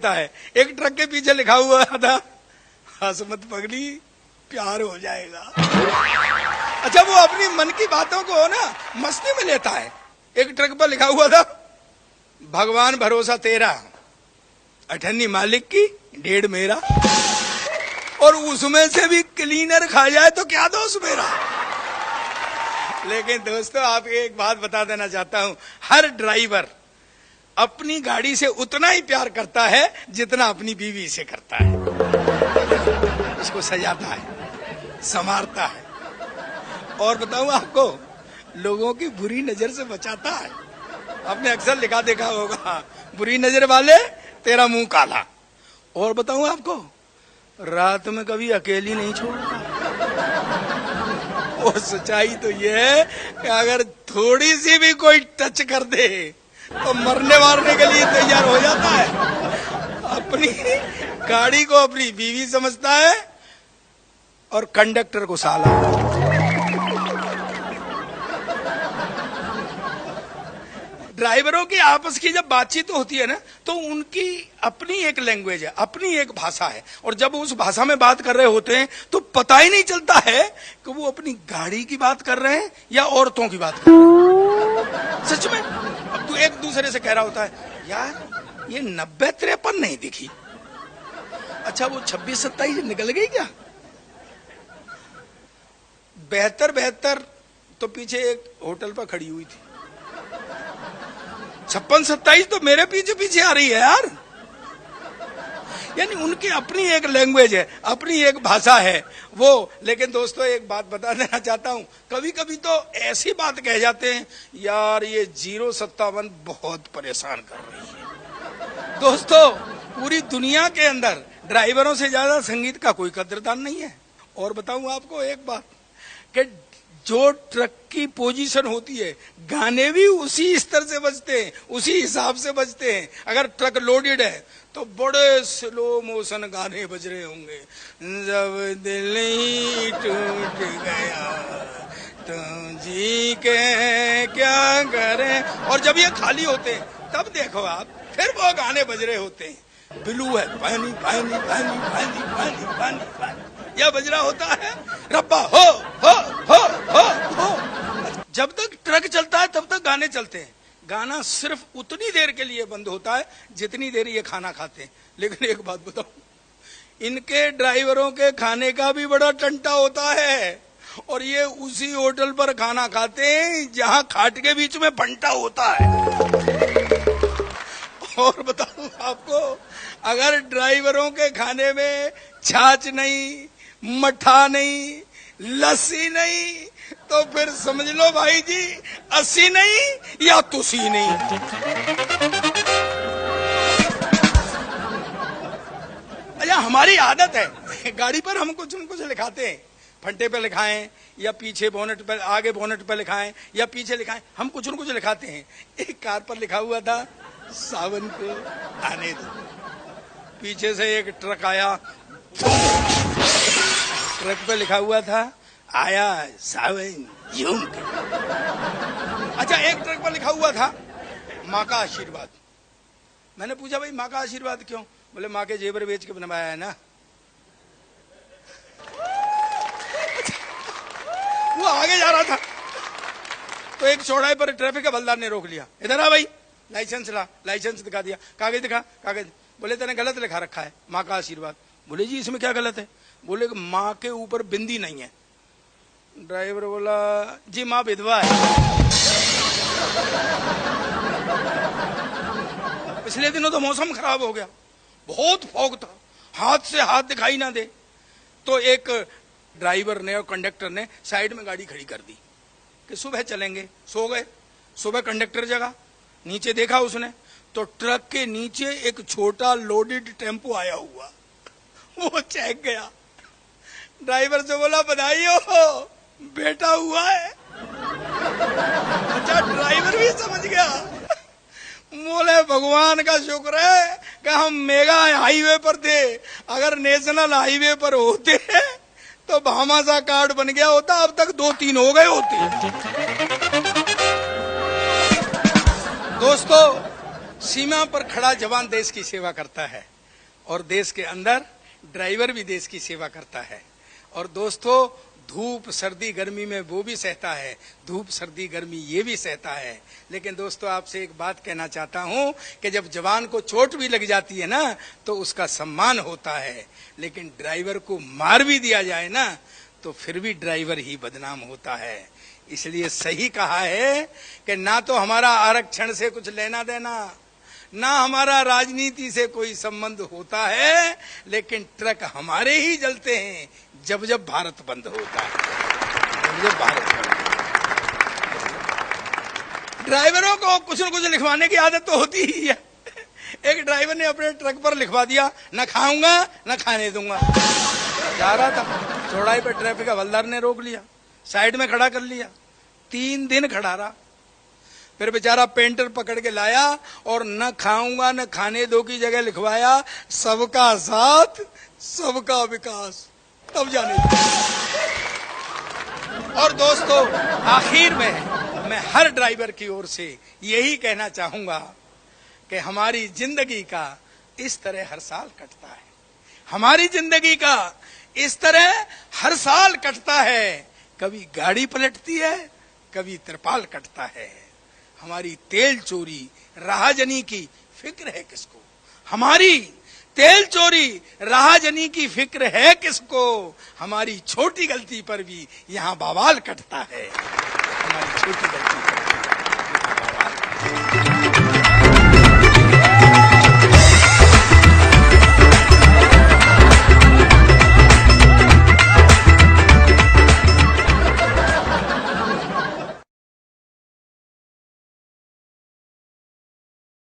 है। एक ट्रक के पीछे लिखा हुआ था, हंस मत पगली प्यार हो जाएगा। अच्छा, वो अपनी मन की बातों को ना मस्ती में लेता है। एक ट्रक पर लिखा हुआ था, भगवान भरोसा तेरा, अठन्नी मालिक की डेढ़ मेरा, और उसमें से भी क्लीनर खा जाए तो क्या दोष मेरा। लेकिन दोस्तों, आपको एक बात बता देना चाहता हूं, हर ड्राइवर अपनी गाड़ी से उतना ही प्यार करता है जितना अपनी बीवी से करता है। उसको सजाता है, संवारता है, और बताऊं आपको, लोगों की बुरी नजर से बचाता है। आपने अक्सर लिखा देखा होगा, बुरी नजर वाले तेरा मुंह काला। और बताऊं आपको, रात में कभी अकेली नहीं छोड़ता। और सच्चाई तो ये है कि अगर थोड़ी सी भी कोई टच कर दे तो मरने मारने के लिए तैयार हो जाता है। अपनी गाड़ी को अपनी बीवी समझता है और कंडक्टर को साला। ड्राइवरों की आपस की जब बातचीत होती है ना, तो उनकी अपनी एक लैंग्वेज है, अपनी एक भाषा है, और जब उस भाषा में बात कर रहे होते हैं तो पता ही नहीं चलता है कि वो अपनी गाड़ी की बात कर रहे हैं या औरतों की बात कर रहे हैं। सच में, अब तू एक दूसरे से कह रहा होता है, यार ये 90-53 नहीं दिखी, अच्छा वो 26-27 निकल गई क्या। 72-72 तो पीछे एक होटल पर खड़ी हुई थी, 56-27 तो मेरे पीछे पीछे आ रही है यार। यानी उनकी अपनी एक लैंग्वेज है, अपनी एक भाषा है वो। लेकिन दोस्तों, एक बात बता देना चाहता हूं, कभी कभी तो ऐसी बात कह जाते हैं, यार ये 057 बहुत परेशान कर रही है। दोस्तों, पूरी दुनिया के अंदर ड्राइवरों से ज्यादा संगीत का कोई कदरदान नहीं है। और बताऊं आपको एक बात, कि जो ट्रक की पोजीशन होती है, गाने भी उसी स्तर से बजते हैं, उसी हिसाब से बजते हैं। अगर ट्रक लोडेड है तो बड़े स्लो मोशन गाने बज रहे होंगे, जब दिल ही टूट गया तो जी के क्या करें। और जब ये खाली होते हैं तब देखो आप, फिर वो गाने बज रहे होते हैं, ब्लू है पानी पानी पानी पानी पानी पानी पानी, यह बज रहा होता है, रब्बा हो हो हो हो हो। जब तक ट्रक चलता है तब तक गाने चलते हैं। गाना सिर्फ उतनी देर के लिए बंद होता है जितनी देर ये खाना खाते हैं। लेकिन एक बात बताऊं, इनके ड्राइवरों के खाने का भी बड़ा टंटा होता है, और ये उसी होटल पर खाना खाते हैं जहां खाट के बीच में फंटा होता है। और बताऊं आपको, अगर ड्राइवरों के खाने में छाछ नहीं, मठा नहीं, लस्सी नहीं, तो फिर समझ लो भाई जी, 80 नहीं या तुसी नहीं। अच्छा, हमारी आदत है, गाड़ी पर हम कुछ न कुछ लिखाते हैं, फंटे पे लिखाएं या पीछे बोनेट पे, आगे बोनेट पे लिखाएं या पीछे लिखाएं, हम कुछ न कुछ लिखाते हैं। एक कार पर लिखा हुआ था, सावन को आने दो। पीछे से एक ट्रक आया, ट्रक पे लिखा हुआ था, आया सावन झूम के। अच्छा, एक ट्रक पर लिखा हुआ था, माँ का आशीर्वाद। मैंने पूछा, भाई माँ का आशीर्वाद क्यों? बोले माँ के जेवर बेच के बनवाया है ना। वो आगे जा रहा था तो एक चौड़ाई पर ट्रैफिक के हवलदार ने रोक लिया, इधर आ भाई, लाइसेंस ला। लाइसेंस दिखा दिया, कागज दिखा, कागज। बोले तेने गलत लिखा रखा है, माँ का आशीर्वाद। बोले जी इसमें क्या गलत है? बोले कि माँ के ऊपर बिंदी नहीं है। ड्राइवर बोला, जी माँ विधवा है। पिछले दिनों तो मौसम खराब हो गया, बहुत फॉग था, हाथ से हाथ दिखाई ना दे। तो एक ड्राइवर ने और कंडक्टर ने साइड में गाड़ी खड़ी कर दी कि सुबह चलेंगे। सो गए। सुबह कंडक्टर जगा, नीचे देखा उसने तो ट्रक के नीचे एक छोटा लोडेड टेम्पो आया हुआ, वो चेक गया। ड्राइवर से बोला, बधाई हो, बेटा हुआ है। अच्छा, ड्राइवर भी समझ गया। बोले भगवान का शुक्र है कि हम मेगा हाईवे पर थे, अगर नेशनल हाईवे पर होते तो भामाशाह कार्ड बन गया होता, अब तक 2-3 हो गए होते। दोस्तों, सीमा पर खड़ा जवान देश की सेवा करता है और देश के अंदर ड्राइवर भी देश की सेवा करता है। और दोस्तों, धूप सर्दी गर्मी में वो भी सहता है, धूप सर्दी गर्मी ये भी सहता है। लेकिन दोस्तों, आपसे एक बात कहना चाहता हूं कि जब जवान को चोट भी लग जाती है ना तो उसका सम्मान होता है, लेकिन ड्राइवर को मार भी दिया जाए ना तो फिर भी ड्राइवर ही बदनाम होता है। इसलिए सही कहा है कि ना तो हमारा आरक्षण से कुछ लेना देना, ना हमारा राजनीति से कोई संबंध होता है, लेकिन ट्रक हमारे ही जलते हैं जब जब भारत बंद होता है, जब जब भारत बंद होता है। ड्राइवरों को कुछ न कुछ लिखवाने की आदत तो होती ही है। एक ड्राइवर ने अपने ट्रक पर लिखवा दिया, न खाऊंगा न खाने दूंगा। जा रहा था, चौड़ाई पर ट्रैफिक हवलदार ने रोक लिया, साइड में खड़ा कर लिया, 3 दिन खड़ा रहा। फिर बेचारा पेंटर पकड़ के लाया और न खाऊंगा न खाने दो की जगह लिखवाया, सबका साथ सबका विकास, तब जाने। और दोस्तों, आखिर में मैं हर ड्राइवर की ओर से यही कहना चाहूंगा कि हमारी जिंदगी का इस तरह हर साल कटता है, हमारी जिंदगी का इस तरह हर साल कटता है। कभी गाड़ी पलटती है, कभी तिरपाल कटता है। हमारी तेल चोरी राहजनी की फिक्र है किसको? हमारी तेल चोरी राहजनी की फिक्र है किसको? हमारी छोटी गलती पर भी यहाँ बवाल कटता है, हमारी छोटी गलती पर।